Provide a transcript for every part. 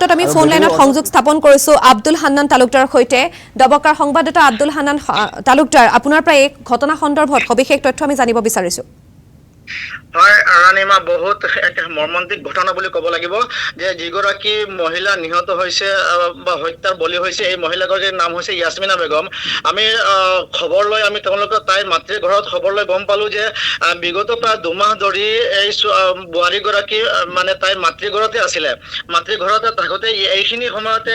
মুহূৰ্তত আমি ফোন লাইনত সংযোগ স্থাপন কৰিছো আব্দুল হান্নান তালুকদাৰৰ সৈতে। দবকাৰ সংবাদদাতা আব্দুল হান্নান তালুকদাৰ, আপোনাৰ পৰা এই ঘটনা সন্দৰ্ভত সবিশেষ তথ্য আমি জানিব বিচাৰিছো। হয় ৰাণীমা, বহুত এক মৰ্মান্তিক ঘটনা বুলি ক'ব লাগিব যে যিগৰাকী মহিলা নিহত হৈছে বা হত্যাৰ বলি হৈছে, এই মহিলাগৰাকীৰ নাম হৈছে ইয়াছমিনা বেগম। আমি খবৰ লৈ তেওঁলোকৰ তাইৰ মাতৃৰ ঘৰত খবৰ লৈ গম পালো যে বিগত প্ৰায় 2 মাহ ধৰি এই বোৱাৰীগৰাকী মানে তাইৰ মাতৃ ঘৰতে আছিলে। মাতৃ ঘৰতে থাকোঁতে এইখিনি সময়তে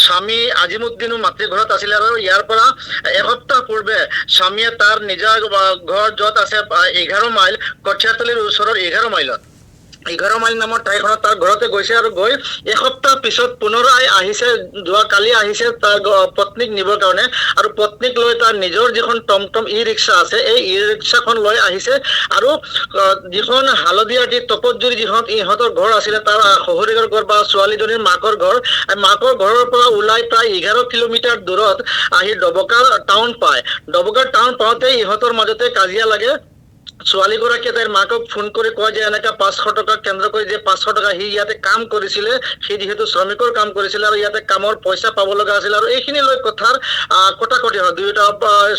স্বামী আজিমুদ্দিনো মাতৃ ঘৰত আছিলে আৰু ইয়াৰ পৰা এসপ্তাহ পূৰ্বে স্বামীয়ে তাৰ নিজৰ ঘৰ য'ত আছে 11 মাইল কঠীয়াতলিৰ ওচৰৰ 11 মাইলত 11 মাইল নামৰ ঠাইখনত তাৰ ঘৰতে গৈছে আৰু গৈ এসপ্তাহ পিছত পুনৰাই আহিছে। যোৱাকালি আহিছে তাৰ পত্নীক নিবৰ কাৰণে আৰু পত্নীক লৈ তাৰ নিজৰ যিখন টমটম ই ৰিক্সা আছে, এই ই ৰিক্সাখন লৈ আহিছে আৰু যিখন হালধীয়া যি তপতজুৰি যিখন ইহঁতৰ ঘৰ আছিলে, তাৰ শহুৰেকৰ ঘৰ বা ছোৱালীজনীৰ মাকৰ ঘৰ, মাকৰ ঘৰৰ পৰা ওলাই প্ৰায় 11 কিলোমিটাৰ দূৰত আহি ডবকাৰ টাউন পায়। ডবকাৰ টাউন পাওঁতে ইহঁতৰ মাজতে কাজিয়া লাগে। ছোৱালীগৰাকীয়ে তাইৰ মাকক ফোন কৰি কয় যে এনেকৈ 500 টকা কেন্দ্ৰ কৰি যে 500 টকা সি ইয়াতে কাম কৰিছিলে, সি যিহেতু শ্ৰমিকৰ কাম কৰিছিলে আৰু ইয়াতে কামৰ পইচা পাব লগা আছিল আৰু এইখিনি লৈ কথাৰ কটাকটি হয় দুয়োটা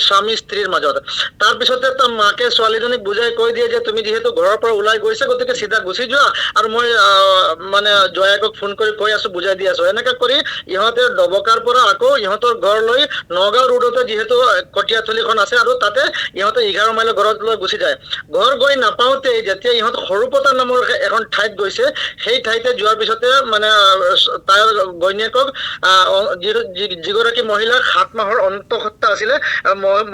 স্বামী স্ত্ৰীৰ মাজত। তাৰপিছতে তাৰ মাকে ছোৱালীজনীক বুজাই কৈ দিয়ে যে তুমি যিহেতু ঘৰৰ পৰা ওলাই গৈছা, গতিকে চিধা গুচি যোৱা আৰু মই মানে জয়াকক ফোন কৰি কৈ আছো, বুজাই দি আছো। এনেকৈ কৰি ইহঁতে ডবকাৰ পৰা আকৌ ইহঁতৰ ঘৰলৈ নগাঁও ৰোডতে যিহেতু কঠীয়াতলিখন আছে আৰু তাতে ইহঁতে 11 মাইলৰ ঘৰত লৈ গুচি যায়। ঘৰ গৈ নাপাওঁতে যেতিয়া ইহঁত সৰুপতা নামৰ এখন ঠাইত গৈছে, সেই ঠাইতে যোৱাৰ পিছতে মানে তাইৰ ঘৈণীয়েকক যিগৰাকী মহিলাৰ 7 মাহৰ অন্তঃসত্ত্বা আছিলে,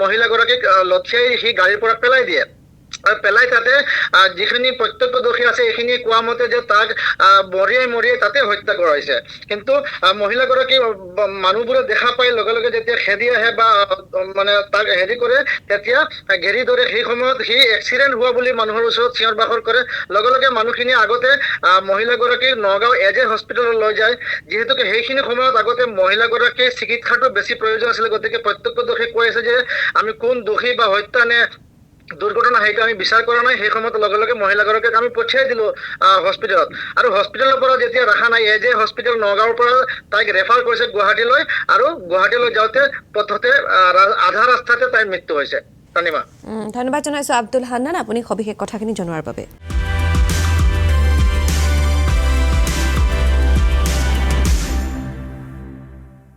মহিলাগৰাকীক লঠিয়াই সি গাড়ীৰ পৰা পেলাই দিয়ে। আৰু পেলাই তাতে যিখিনি প্ৰত্যক্ষদৰ্শী আছে এইখিনি কোৱা মতে যে তাক মৰিয়াই তাতে হত্যা কৰা হৈছে। কিন্তু মহিলাগৰাকী মানুহবোৰে দেখা পাই লগে লগে যেতিয়া খেদি আহে বা মানে তাক হেৰি কৰে, তেতিয়া ঘেৰি ধৰে। সেই সময়ত সি এক্সিডেণ্ট হোৱা বুলি মানুহৰ ওচৰত চিঞৰ বাখৰ কৰে। লগে লগে মানুহখিনি আগতে মহিলাগৰাকীক নগাঁও এজে হস্পিটেলত লৈ যায়। যিহেতুকে সেইখিনি সময়ত আগতে মহিলাগৰাকীৰ চিকিৎসাটো বেছি প্ৰয়োজন আছিলে, গতিকে প্ৰত্যক্ষদৰ্শী কৈ আছে যে আমি কোন দোষী বা হত্যা নে দুৰ্ঘটনা সেইটো আমি বিচাৰ কৰা নাই। সেই সময়ত লগে লগে মহিলাগৰাকীক আমি পঠিয়াই দিলো হস্পিটেলত। আৰু হস্পিটেলৰ পৰা যেতিয়া ৰখা নাই, এজে হস্পিটেল নগাঁৱৰ পৰা তাইক ৰেফাৰ কৰিছে গুৱাহাটীলৈ আৰু গুৱাহাটীলৈ যাওঁতে পথতে আধা ৰাস্তাতে তাইৰ মৃত্যু হৈছে। ধন্যবাদ জনাইছো আব্দুল হান্নান, আপুনি সবিশেষ কথাখিনি জনোৱাৰ বাবে।